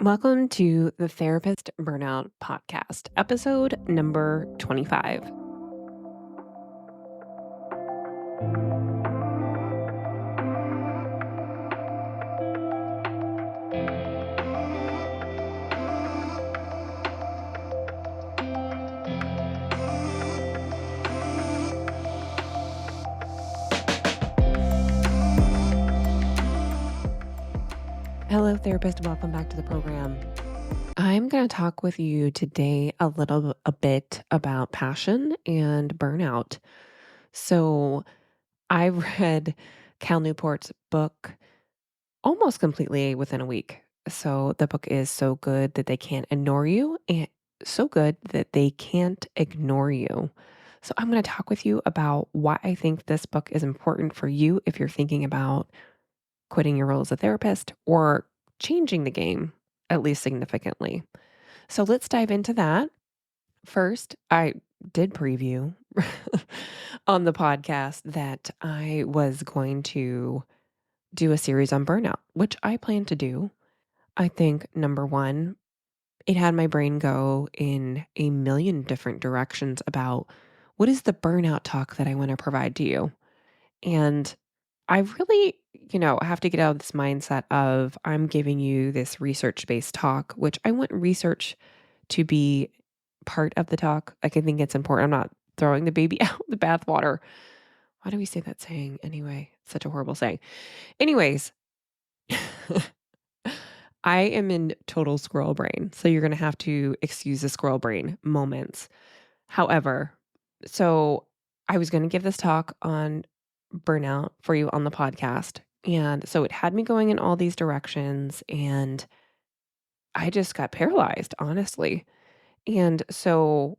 Welcome to the Therapist Burnout Podcast, episode number 25. Hello, therapist. Welcome back to the program. I'm going to talk with you today a bit about passion and burnout. So, I read Cal Newport's book almost completely within a week. So, the book is So Good That They Can't Ignore You, and So Good That They Can't Ignore You. So, I'm going to talk with you about why I think this book is important for you if you're thinking about quitting your role as a therapist or changing the game, at least significantly. So let's dive into that. First, I did preview on the podcast that I was going to do a series on burnout, which I plan to do. I think number one, it had my brain go in a million different directions about what is the burnout talk that I want to provide to you. And I really, have to get out of this mindset of I'm giving you this research based talk, which I want research to be part of the talk. Like, I think it's important. I'm not throwing the baby out with the bathwater. Why do we say that saying anyway? It's such a horrible saying. Anyways, I am in total squirrel brain. So you're going to have to excuse the squirrel brain moments. However, so I was going to give this talk on burnout for you on the podcast. And so it had me going in all these directions and I just got paralyzed, honestly. And so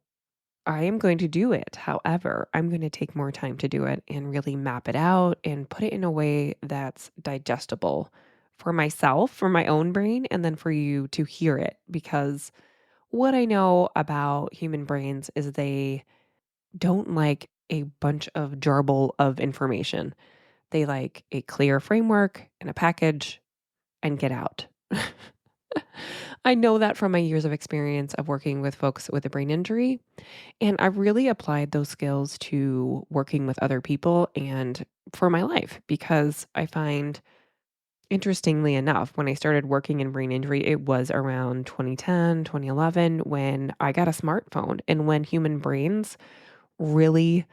I am going to do it. However, I'm going to take more time to do it and really map it out and put it in a way that's digestible for myself, for my own brain, and then for you to hear it. Because what I know about human brains is they don't like a bunch of jarble of information. They like a clear framework and a package and get out. I know that from my years of experience of working with folks with a brain injury. And I've really applied those skills to working with other people and for my life because I find, interestingly enough, when I started working in brain injury, it was around 2010, 2011 when I got a smartphone and when human brains really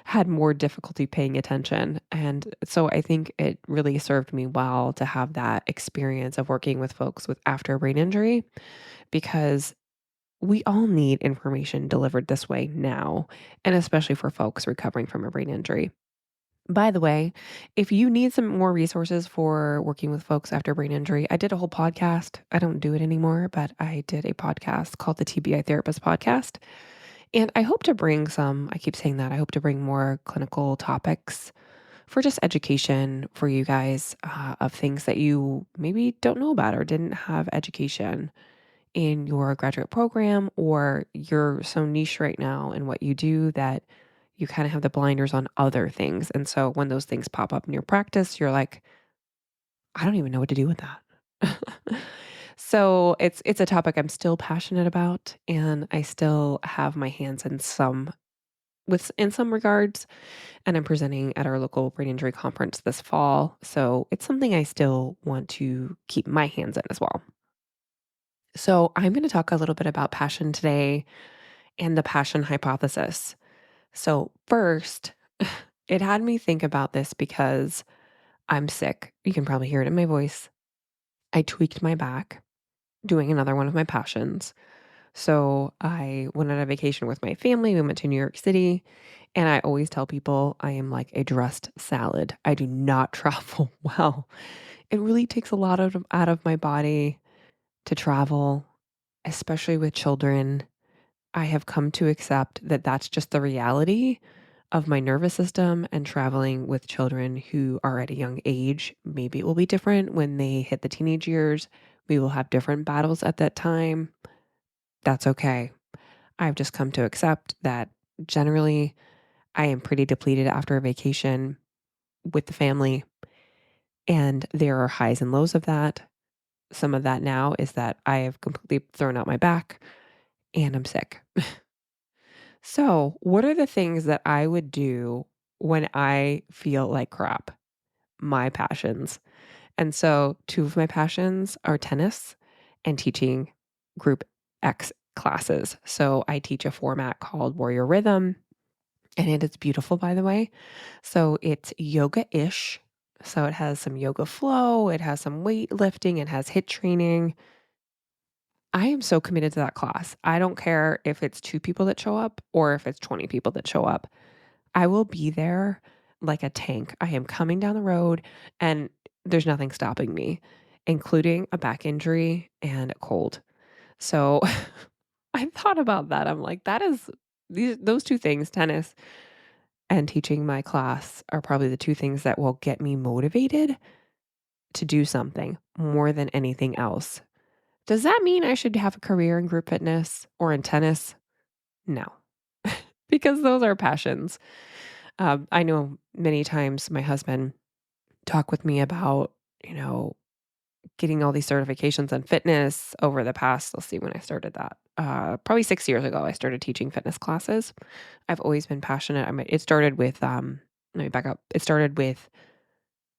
had more difficulty paying attention. And so I think it really served me well to have that experience of working with folks with after a brain injury because we all need information delivered this way now, and especially for folks recovering from a brain injury. By the way, if you need some more resources for working with folks after brain injury, I did a whole podcast. I don't do it anymore, but I did a podcast called the TBI Therapist Podcast. And I hope to bring I keep saying that, I hope to bring more clinical topics for just education for you guys of things that you maybe don't know about or didn't have education in your graduate program, or you're so niche right now in what you do that you kind of have the blinders on other things. And so when those things pop up in your practice, you're like, I don't even know what to do with that. So it's a topic I'm still passionate about and I still have my hands in some regards, and I'm presenting at our local brain injury conference this fall. So it's something I still want to keep my hands in as well. So I'm going to talk a little bit about passion today and the passion hypothesis. So first, it had me think about this because I'm sick. You can probably hear it in my voice. I tweaked my back doing another one of my passions. So I went on a vacation with my family. We went to New York City. And I always tell people I am like a dressed salad. I do not travel well. It really takes a lot out of my body to travel, especially with children. I have come to accept that that's just the reality of my nervous system and traveling with children who are at a young age. Maybe it will be different when they hit the teenage years. We will have different battles at that time. That's okay. I've just come to accept that generally I am pretty depleted after a vacation with the family, and there are highs and lows of that. some of that now is that I have completely thrown out my back and I'm sick. So, what are the things that I would do when I feel like crap? My passions. And so, two of my passions are tennis and teaching group X classes. So, I teach a format called Warrior Rhythm, and it is beautiful, by the way. So, it's yoga ish. So, it has some yoga flow, it has some weightlifting, it has hit training. I am so committed to that class. I don't care if it's 2 people that show up or if it's 20 people that show up. I will be there like a tank. I am coming down the road and there's nothing stopping me, including a back injury and a cold. So I thought about that. I'm like, that is those 2 things, tennis and teaching my class are probably the 2 things that will get me motivated to do something more than anything else. Does that mean I should have a career in group fitness or in tennis? No, because those are passions. I know many times my husband talk with me about, you know, getting all these certifications in fitness over the past, let's see when I started that. Probably 6 years ago, I started teaching fitness classes. I've always been passionate. I mean, it started with, let me back up. It started with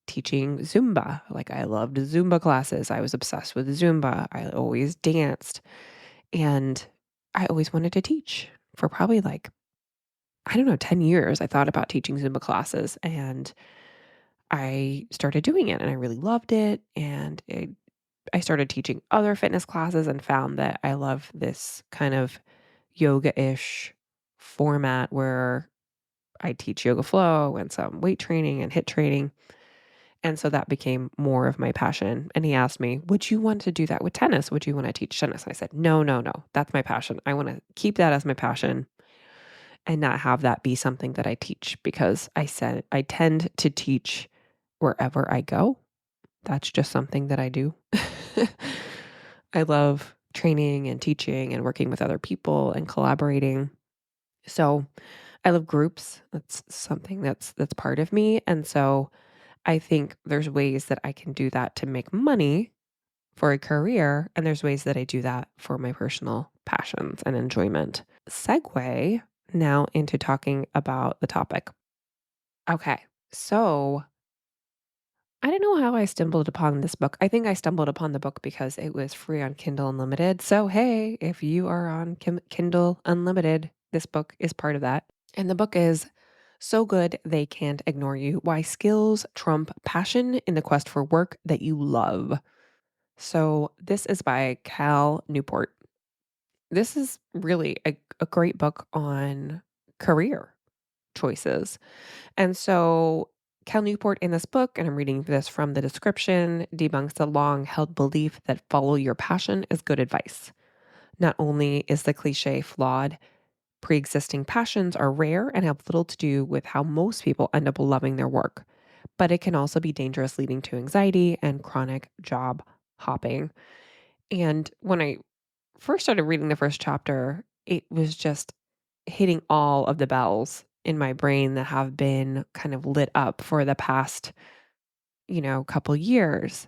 teaching Zumba. Like I loved Zumba classes. I was obsessed with Zumba. I always danced and I always wanted to teach for probably like, I don't know, 10 years. I thought about teaching Zumba classes and I started doing it and I really loved it. I started teaching other fitness classes and found that I love this kind of yoga ish format where I teach yoga flow and some weight training and hit training. And so that became more of my passion. And he asked me, would you want to do that with tennis? Would you want to teach tennis? I said, no, no, no. That's my passion. I want to keep that as my passion and not have that be something that I teach because I said I tend to teach wherever I go. That's just something that I do. I love training and teaching and working with other people and collaborating. So I love groups. That's something that's part of me. And so I think there's ways that I can do that to make money for a career. And there's ways that I do that for my personal passions and enjoyment. Segue now into talking about the topic. Okay. So I don't know how I stumbled upon this book. I think I stumbled upon the book because it was free on Kindle Unlimited. So, hey, if you are on Kindle Unlimited, this book is part of that. And the book is So Good They Can't Ignore You: Why Skills Trump Passion in the Quest for Work That You Love. So, this is by Cal Newport. This is really a great book on career choices. And so Cal Newport in this book, and I'm reading this from the description, debunks the long held belief that follow your passion is good advice. Not only is the cliche flawed, pre existing passions are rare and have little to do with how most people end up loving their work, but it can also be dangerous, leading to anxiety and chronic job hopping. And when I first started reading the first chapter, it was just hitting all of the bells in my brain that have been kind of lit up for the past, couple years.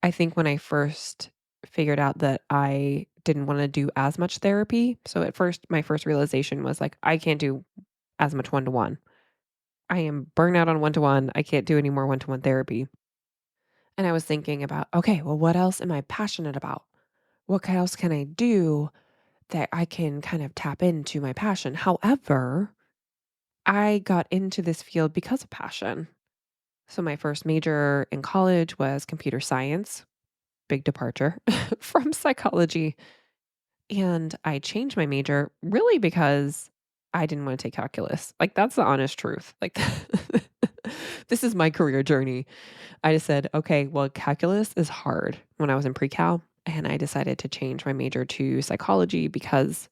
I think when I first figured out that I didn't want to do as much therapy. So at first, my first realization was like, I can't do as much one to one. I am burnout on one to one. I can't do any more one to one therapy. And I was thinking about, okay, well, what else am I passionate about? What else can I do that I can kind of tap into my passion? However, I got into this field because of passion. So my first major in college was computer science, big departure from psychology. And I changed my major really because I didn't want to take calculus. Like that's the honest truth. Like this is my career journey. I just said, okay, well, calculus is hard when I was in pre-cal. And I decided to change my major to psychology because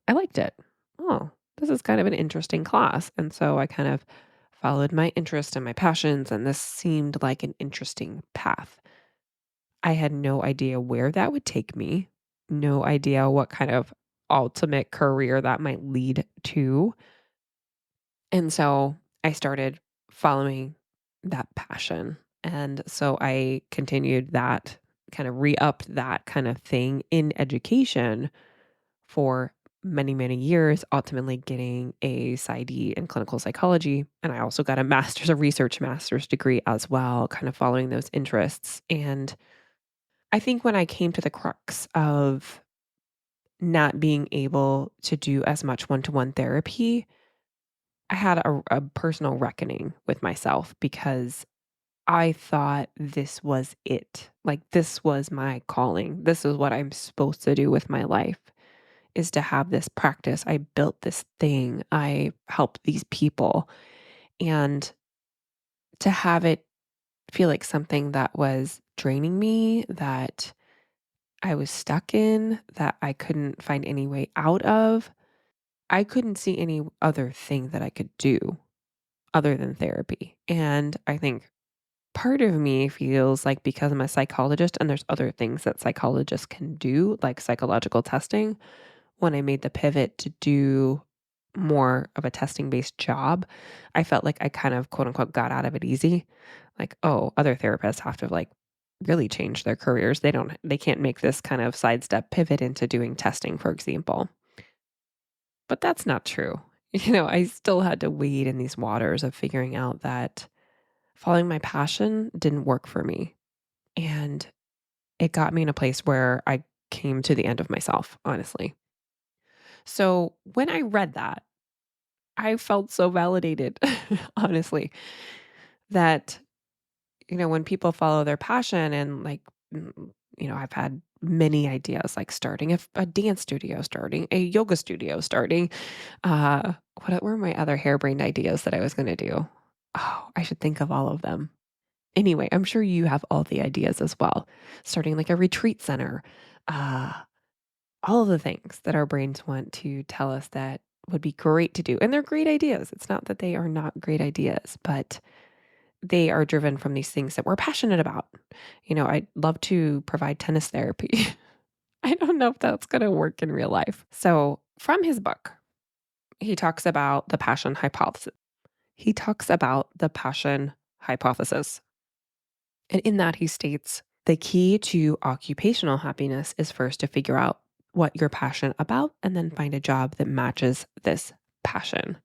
I liked it. Oh, this is kind of an interesting class. And so I kind of followed my interest and my passions, and this seemed like an interesting path. I had no idea where that would take me, no idea what kind of ultimate career that might lead to. And so I started following that passion. And so I continued that kind of re-upped that kind of thing in education for many, many years, ultimately getting a PsyD in clinical psychology. And I also got a master's degree as well, kind of following those interests. And I think when I came to the crux of not being able to do as much one-to-one therapy, I had a personal reckoning with myself because I thought this was it. Like, this was my calling. This is what I'm supposed to do with my life, is to have this practice. I built this thing. I helped these people. And to have it feel like something that was draining me, that I was stuck in, that I couldn't find any way out of, I couldn't see any other thing that I could do other than therapy. And I think part of me feels like, because I'm a psychologist and there's other things that psychologists can do, like psychological testing, when I made the pivot to do more of a testing based job, I felt like I kind of quote unquote got out of it easy. Like, oh, other therapists have to like really change their careers. They can't make this kind of sidestep pivot into doing testing, for example. But that's not true. I still had to wade in these waters of figuring out that following my passion didn't work for me. And it got me in a place where I came to the end of myself, honestly. So when I read that, I felt so validated, honestly, that, when people follow their passion and like, I've had many ideas like starting a dance studio, starting a yoga studio, starting, what were my other harebrained ideas that I was going to do? Oh, I should think of all of them. Anyway, I'm sure you have all the ideas as well. Starting like a retreat center, uh, all of the things that our brains want to tell us that would be great to do. And they're great ideas. It's not that they are not great ideas, but they are driven from these things that we're passionate about. I'd love to provide tennis therapy. I don't know if that's going to work in real life. So, from his book, he talks about the passion hypothesis. He talks about the passion hypothesis. And in that, he states the key to occupational happiness is first to figure out what you're passionate about and then find a job that matches this passion.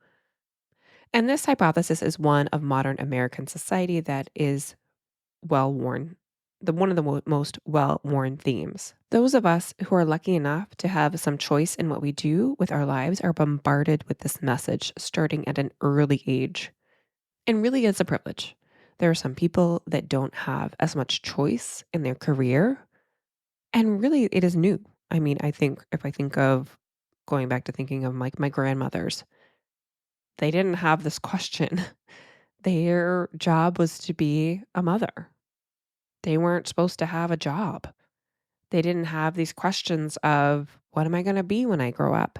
And this hypothesis is one of modern American society that is well worn, one of the most well worn themes. Those of us who are lucky enough to have some choice in what we do with our lives are bombarded with this message starting at an early age. And really, it's a privilege. There are some people that don't have as much choice in their career. And really, it is new. I mean, I think if I think of going back to thinking of like my grandmothers, they didn't have this question. Their job was to be a mother. They weren't supposed to have a job. They didn't have these questions of, what am I going to be when I grow up?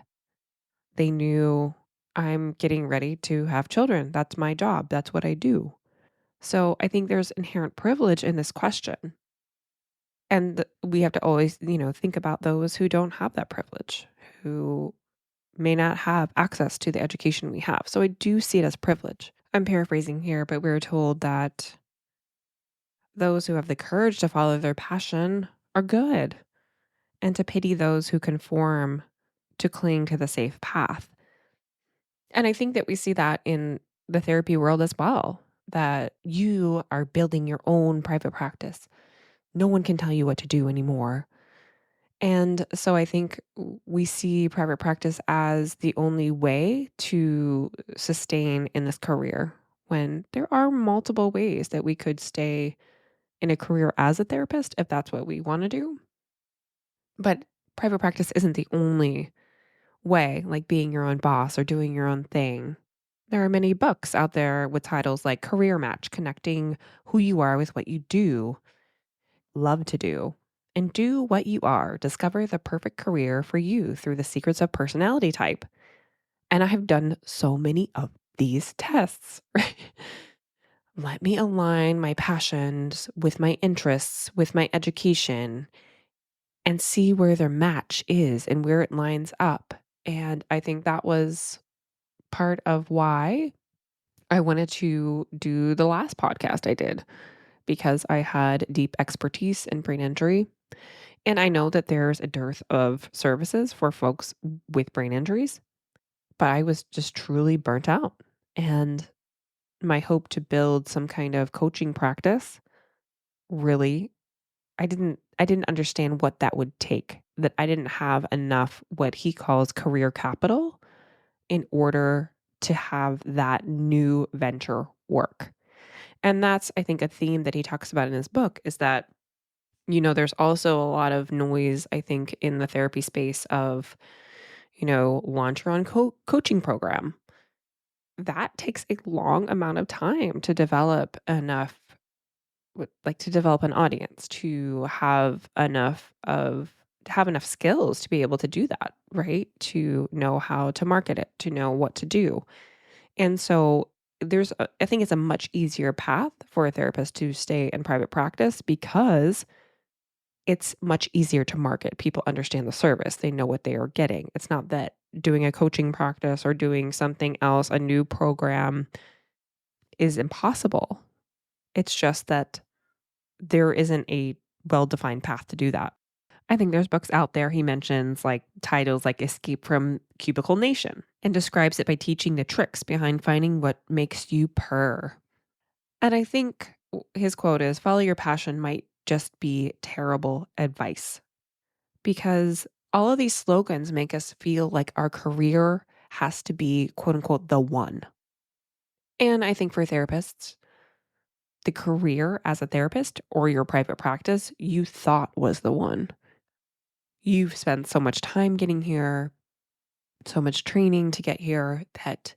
They knew, I'm getting ready to have children. That's my job. That's what I do. So I think there's inherent privilege in this question. And we have to always, think about those who don't have that privilege, who may not have access to the education we have. So I do see it as privilege. I'm paraphrasing here, but we're told that those who have the courage to follow their passion are good, and to pity those who conform to cling to the safe path. And I think that we see that in the therapy world as well, that you are building your own private practice. No one can tell you what to do anymore. And so I think we see private practice as the only way to sustain in this career, when there are multiple ways that we could stay in a career as a therapist if that's what we want to do. But private practice isn't the only way, like being your own boss or doing your own thing. There are many books out there with titles like Career Match, connecting who you are with what you do, love to do, and do what you are. Discover the perfect career for you through the secrets of personality type. And I have done so many of these tests, right? Let me align my passions with my interests, with my education, and see where their match is and where it lines up. And I think that was part of why I wanted to do the last podcast I did, because I had deep expertise in brain injury. And I know that there's a dearth of services for folks with brain injuries, but I was just truly burnt out. And my hope to build some kind of coaching practice really I didn't understand what that would take. That I didn't have enough what he calls career capital in order to have that new venture work. And that's, I think, a theme that he talks about in his book is that, there's also a lot of noise, I think, in the therapy space of, launch your own coaching program. That takes a long amount of time to develop enough, to develop an audience, to have enough skills to be able to do that, right? To know how to market it, to know what to do. And so I think it's a much easier path for a therapist to stay in private practice because it's much easier to market. People understand the service. They know what they are getting. It's not that doing a coaching practice or doing something else, a new program is impossible. It's just that there isn't a well-defined path to do that. I think there's books out there he mentions like titles like Escape from Cubicle Nation and describes it by teaching the tricks behind finding what makes you purr. And I think his quote is follow your passion might just be terrible advice because all of these slogans make us feel like our career has to be quote unquote the one. And I think for therapists, the career as a therapist or your private practice you thought was the one. You've spent so much time getting here, so much training to get here that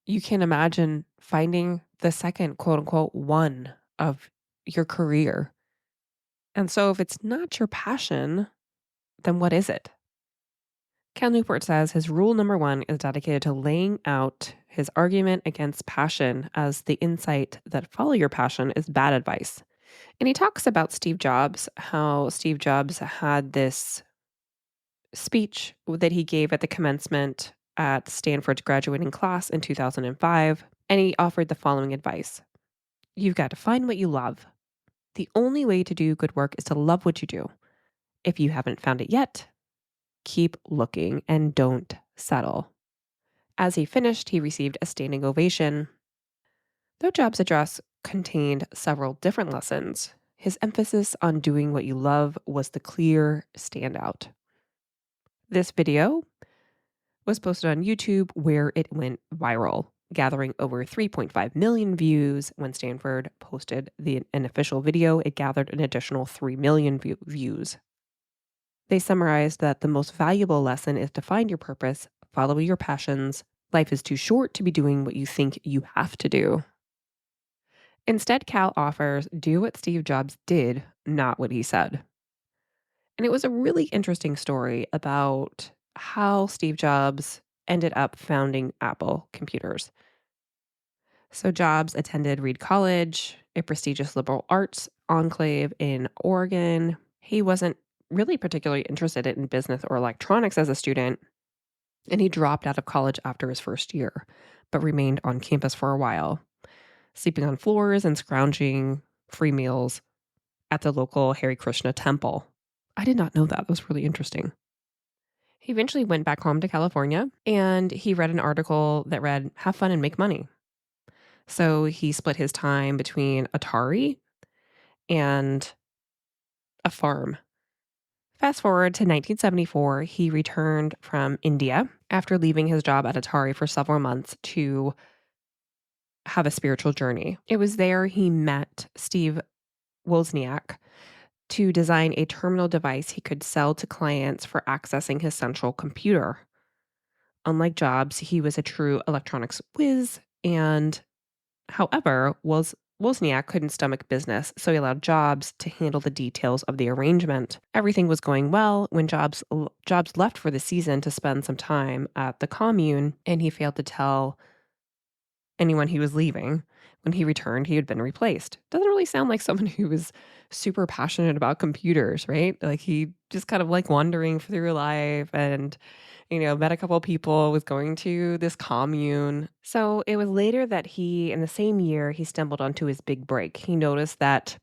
you can imagine finding the second quote unquote one of your career. And so if it's not your passion, then what is it? Cal Newport says his rule number one is dedicated to laying out his argument against passion as the insight that follow your passion is bad advice. And he talks about Steve Jobs, how Steve Jobs had this speech that he gave at the commencement at Stanford's graduating class in 2005, and he offered the following advice. You've got to find what you love. The only way to do good work is to love what you do. If you haven't found it yet, keep looking and don't settle. As he finished, he received a standing ovation. Though Jobs' address contained several different lessons, his emphasis on doing what you love was the clear standout. This video was posted on YouTube where it went viral, gathering over 3.5 million views. When Stanford posted an official video, it gathered an additional 3 million views. They summarized that the most valuable lesson is to find your purpose, follow your passions. Life is too short to be doing what you think you have to do. Instead, Cal offers do what Steve Jobs did, not what he said. And it was a really interesting story about how Steve Jobs ended up founding Apple Computers. So Jobs attended Reed College, a prestigious liberal arts enclave in Oregon. He wasn't really particularly interested in business or electronics as a student, and he dropped out of college after his first year, but remained on campus for a while, sleeping on floors and scrounging free meals at the local Hare Krishna temple. I did not know that. That was really interesting. He eventually went back home to California and he read an article that read, have fun and make money. So he split his time between Atari and a farm. Fast forward to 1974, he returned from India after leaving his job at Atari for several months to have a spiritual journey. It was there he met Steve Wozniak to design a terminal device he could sell to clients for accessing his central computer. Unlike Jobs, he was a true electronics whiz, and however, Wozniak couldn't stomach business, so he allowed Jobs to handle the details of the arrangement. Everything was going well when Jobs left for the season to spend some time at the commune, and he failed to tell anyone he was leaving. When he returned, he had been replaced. Doesn't really sound like someone who was super passionate about computers, right? Like he just kind of like wandering through life and, met a couple of people, was going to this commune. So it was later that in the same year, he stumbled onto his big break. He noticed that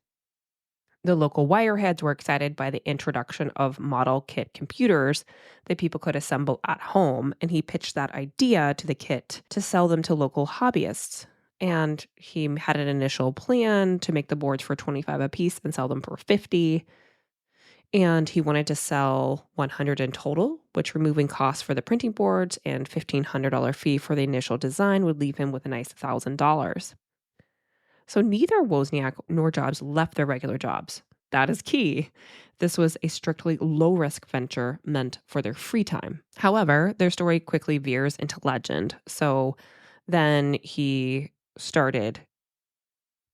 the local wireheads were excited by the introduction of model kit computers that people could assemble at home, and he pitched that idea to the kit to sell them to local hobbyists. And he had an initial plan to make the boards for 25 a piece and sell them for 50. And he wanted to sell 100 in total, which removing costs for the printing boards and $1,500 fee for the initial design would leave him with a nice $1,000. So neither Wozniak nor Jobs left their regular jobs. That is key. This was a strictly low risk venture meant for their free time. However, their story quickly veers into legend. So then he started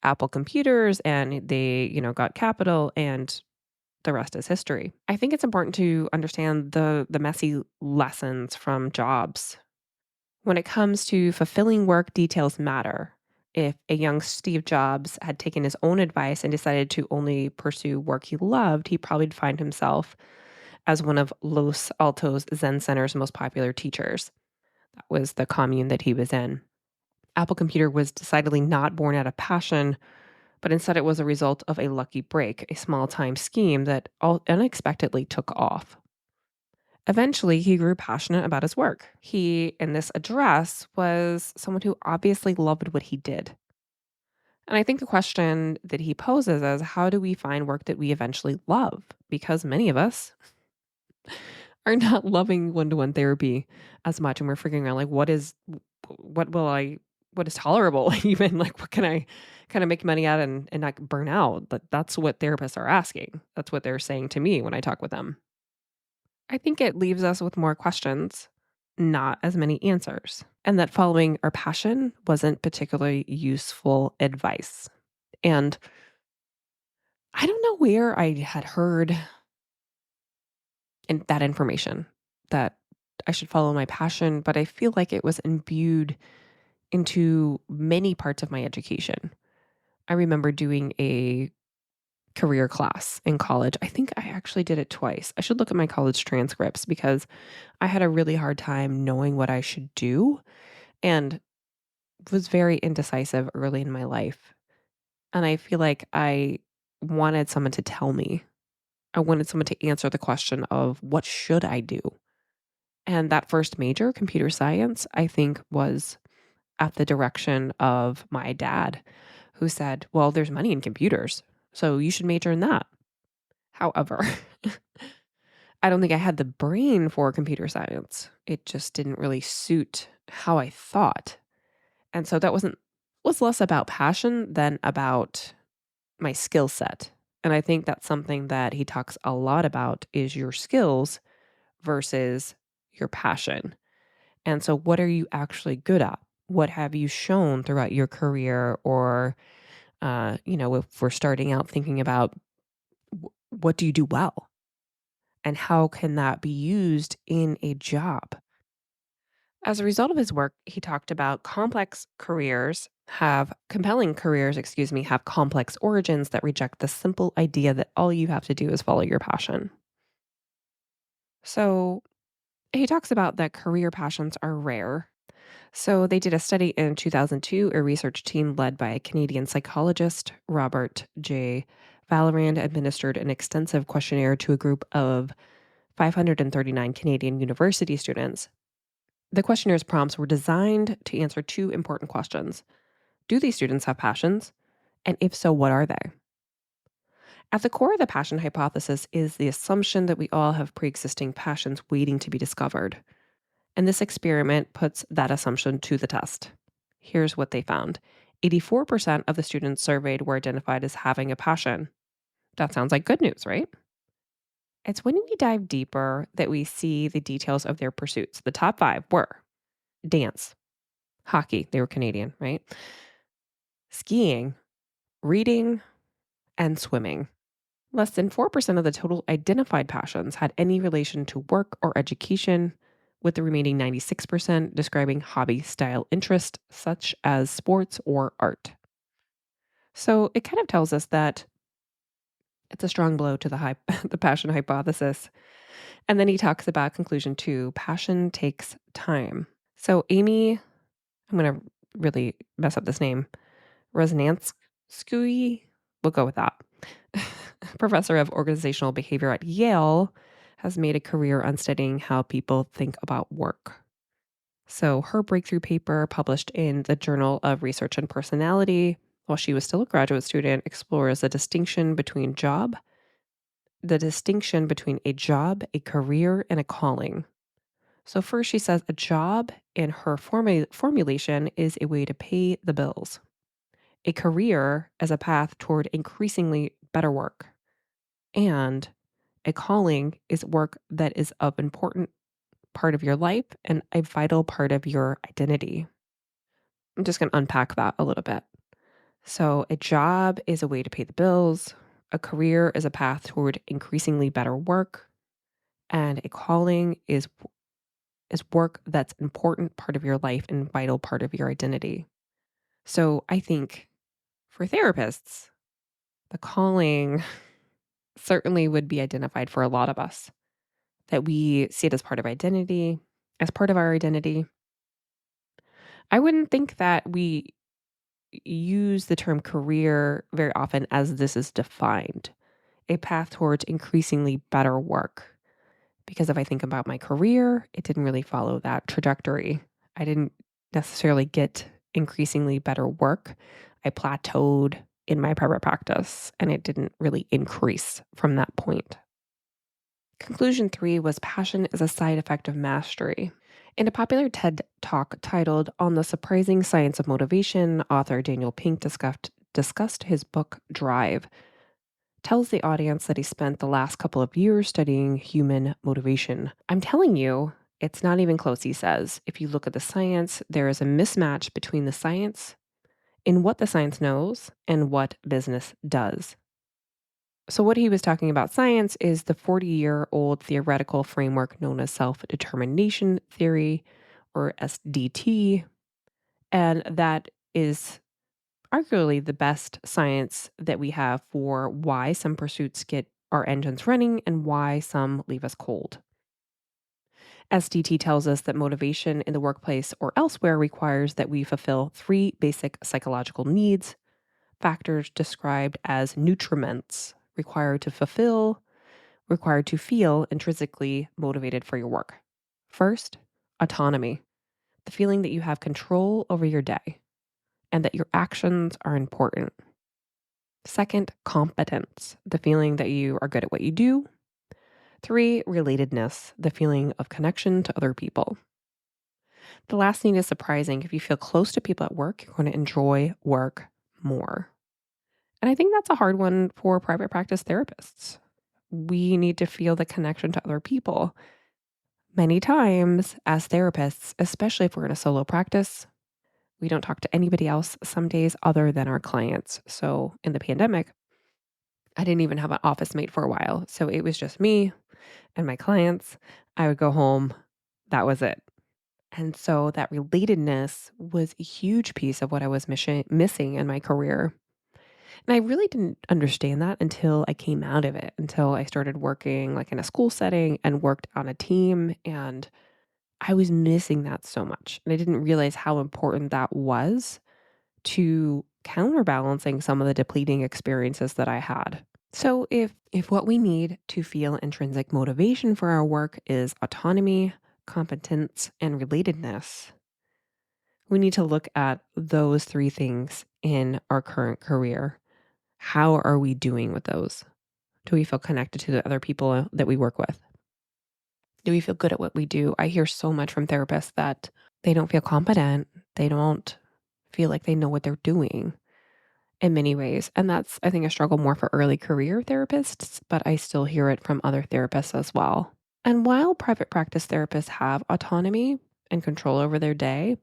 Apple Computers and they, got capital, and the rest is history. I think it's important to understand the messy lessons from Jobs. When it comes to fulfilling work, details matter. If a young Steve Jobs had taken his own advice and decided to only pursue work he loved, he probably would find himself as one of Los Altos Zen Center's most popular teachers. That was the commune that he was in. Apple Computer was decidedly not born out of passion, but instead it was a result of a lucky break, a small time scheme that unexpectedly took off. Eventually, he grew passionate about his work. He, in this address, was someone who obviously loved what he did. And I think the question that he poses is, how do we find work that we eventually love? Because many of us are not loving one-to-one therapy as much, and we're figuring out like what is tolerable even, like what can I kind of make money at and not burn out. But that's what therapists are asking. That's what they're saying to me when I talk with them. I think it leaves us with more questions, not as many answers, and that following our passion wasn't particularly useful advice. And I don't know where I had heard that information that I should follow my passion, but I feel like it was imbued into many parts of my education. I remember doing a career class in college. I think I actually did it twice. I should look at my college transcripts because I had a really hard time knowing what I should do and was very indecisive early in my life. And I feel like I wanted someone to tell me. I wanted someone to answer the question of what should I do? And that first major, computer science, I think was at the direction of my dad, who said, "Well, there's money in computers, so you should major in that." However, I don't think I had the brain for computer science. It just didn't really suit how I thought. And so that was less about passion than about my skill set. And I think that's something that he talks a lot about is your skills versus your passion. And so what are you actually good at? What have you shown throughout your career or if we're starting out thinking about what do you do well and how can that be used in a job? As a result of his work, he talked about compelling careers, have complex origins that reject the simple idea that all you have to do is follow your passion. So he talks about that career passions are rare. So they did a study in 2002, a research team led by a Canadian psychologist, Robert J. Vallerand, administered an extensive questionnaire to a group of 539 Canadian university students. The questionnaires prompts were designed to answer two important questions. Do these students have passions? And if so, what are they? At the core of the passion hypothesis is the assumption that we all have pre-existing passions waiting to be discovered. And this experiment puts that assumption to the test. Here's what they found. 84% of the students surveyed were identified as having a passion. That sounds like good news, right? It's when we dive deeper that we see the details of their pursuits. The top five were dance, hockey, they were Canadian, right? Skiing, reading, and swimming. Less than 4% of the total identified passions had any relation to work or education, with the remaining 96% describing hobby style interest, such as sports or art. So it kind of tells us that it's a strong blow to the the passion hypothesis. And then he talks about conclusion 2, passion takes time. So Amy, I'm going to really mess up this name, Resnansky, we'll go with that. Professor of organizational behavior at Yale, has made a career on studying how people think about work. So her breakthrough paper, published in the Journal of Research and Personality while she was still a graduate student, explores the distinction between a job, a career, and a calling. So first she says a job in her formulation is a way to pay the bills. A career as a path toward increasingly better work. And a calling is work that is of important part of your life and a vital part of your identity. I'm just going to unpack that a little bit. So, a job is a way to pay the bills, a career is a path toward increasingly better work, and a calling is work that's important part of your life and vital part of your identity. So, I think for therapists, the calling certainly would be identified for a lot of us, that we see it as part of identity, as part of our identity. I wouldn't think that we use the term career very often as this is defined, a path towards increasingly better work. Because if I think about my career, it didn't really follow that trajectory. I didn't necessarily get increasingly better work. I plateaued in my private practice and it didn't really increase from that point. Conclusion 3 was passion is a side effect of mastery. In a popular TED talk titled On the Surprising Science of Motivation, author Daniel Pink discussed his book Drive, tells the audience that he spent the last couple of years studying human motivation. I'm telling you, it's not even close, he says. If you look at the science, there is a mismatch between the science in what the science knows and what business does. So, what he was talking about science is the 40-year-old theoretical framework known as self determination theory, or SDT. And that is arguably the best science that we have for why some pursuits get our engines running and why some leave us cold. SDT tells us that motivation in the workplace or elsewhere requires that we fulfill three basic psychological needs, factors described as nutriments required to feel intrinsically motivated for your work. First, autonomy, the feeling that you have control over your day and that your actions are important. Second, competence, the feeling that you are good at what you do. 3, relatedness, the feeling of connection to other people. The last thing is surprising. If you feel close to people at work, you're going to enjoy work more. And I think that's a hard one for private practice therapists. We need to feel the connection to other people. Many times, as therapists, especially if we're in a solo practice, we don't talk to anybody else some days other than our clients. So in the pandemic, I didn't even have an office mate for a while. So it was just me and my clients. I would go home. That was it. And so that relatedness was a huge piece of what I was missing in my career. And I really didn't understand that until I came out of it, until I started working like in a school setting and worked on a team. And I was missing that so much. And I didn't realize how important that was to counterbalancing some of the depleting experiences that I had. So if what we need to feel intrinsic motivation for our work is autonomy, competence, and relatedness, we need to look at those three things in our current career. How are we doing with those? Do we feel connected to the other people that we work with? Do we feel good at what we do? I hear so much from therapists that they don't feel competent. They don't feel like they know what they're doing in many ways. And that's, I think, a struggle more for early career therapists, but I still hear it from other therapists as well. And while private practice therapists have autonomy and control over their day,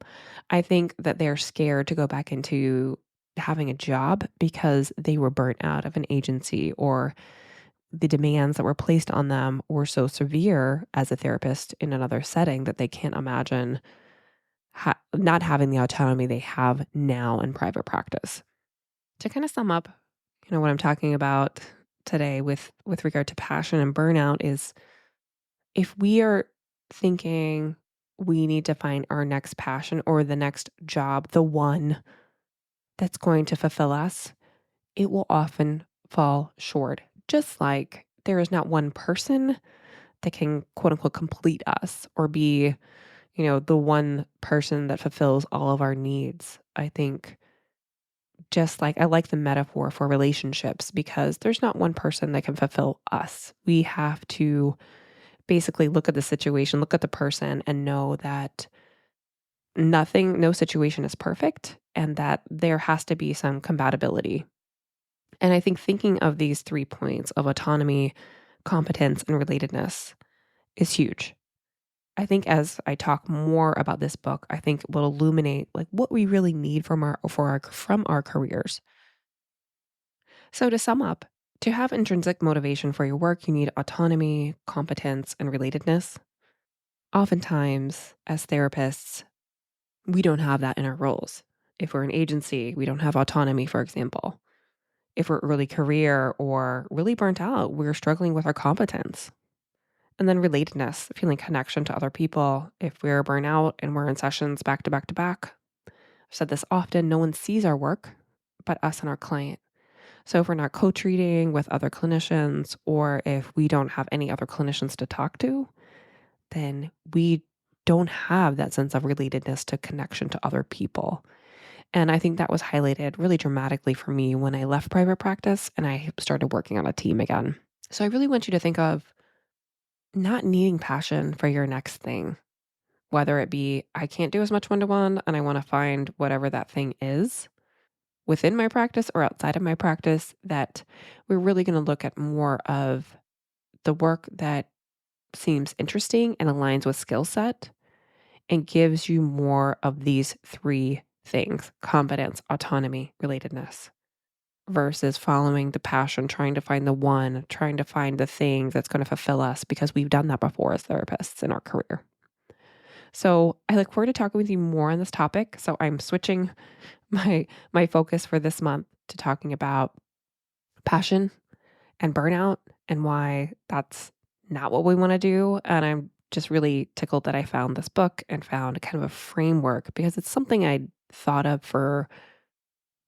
I think that they're scared to go back into having a job because they were burnt out of an agency or the demands that were placed on them were so severe as a therapist in another setting that they can't imagine not having the autonomy they have now in private practice. To kind of sum up, what I'm talking about today with regard to passion and burnout is if we are thinking we need to find our next passion or the next job, the one that's going to fulfill us, it will often fall short. Just like there is not one person that can quote unquote complete us or be, the one person that fulfills all of our needs. I think just like I like the metaphor for relationships because there's not one person that can fulfill us. We have to basically look at the situation, look at the person, and know that no situation is perfect and that there has to be some compatibility. And I think thinking of these 3 points of autonomy, competence, and relatedness is huge. I think as I talk more about this book, I think it will illuminate like what we really need from our careers. So to sum up, to have intrinsic motivation for your work, you need autonomy, competence, and relatedness. Oftentimes, as therapists, we don't have that in our roles. If we're an agency, we don't have autonomy, for example. If we're early career or really burnt out, we're struggling with our competence. And then relatedness, feeling connection to other people. If we're burnt out and we're in sessions back to back to back, I've said this often, no one sees our work but us and our client. So if we're not co-treating with other clinicians or if we don't have any other clinicians to talk to, then we don't have that sense of relatedness to connection to other people. And I think that was highlighted really dramatically for me when I left private practice and I started working on a team again. So I really want you to think of not needing passion for your next thing, whether it be I can't do as much one to one and I want to find whatever that thing is within my practice or outside of my practice, that we're really going to look at more of the work that seems interesting and aligns with skill set and gives you more of these 3 things: competence, autonomy, relatedness, versus following the passion, trying to find the one, trying to find the thing that's going to fulfill us because we've done that before as therapists in our career. So I look forward to talking with you more on this topic. So I'm switching my focus for this month to talking about passion and burnout and why that's not what we want to do. And I'm just really tickled that I found this book and found kind of a framework because it's something I thought of for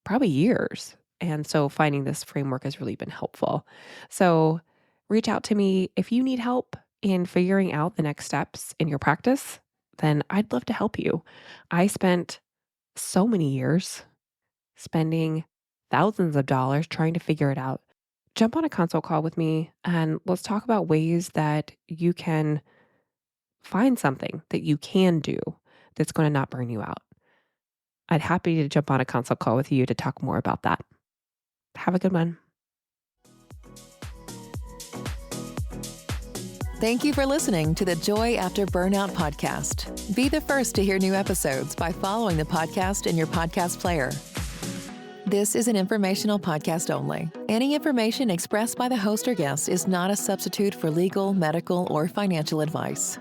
probably years. And so finding this framework has really been helpful. So reach out to me if you need help in figuring out the next steps in your practice, then I'd love to help you. I spent so many years spending thousands of dollars trying to figure it out. Jump on a consult call with me and let's talk about ways that you can find something that you can do that's going to not burn you out. I'd happy to jump on a consult call with you to talk more about that. Have a good one. Thank you for listening to the Joy After Burnout podcast. Be the first to hear new episodes by following the podcast in your podcast player. This is an informational podcast only. Any information expressed by the host or guest is not a substitute for legal, medical, or financial advice.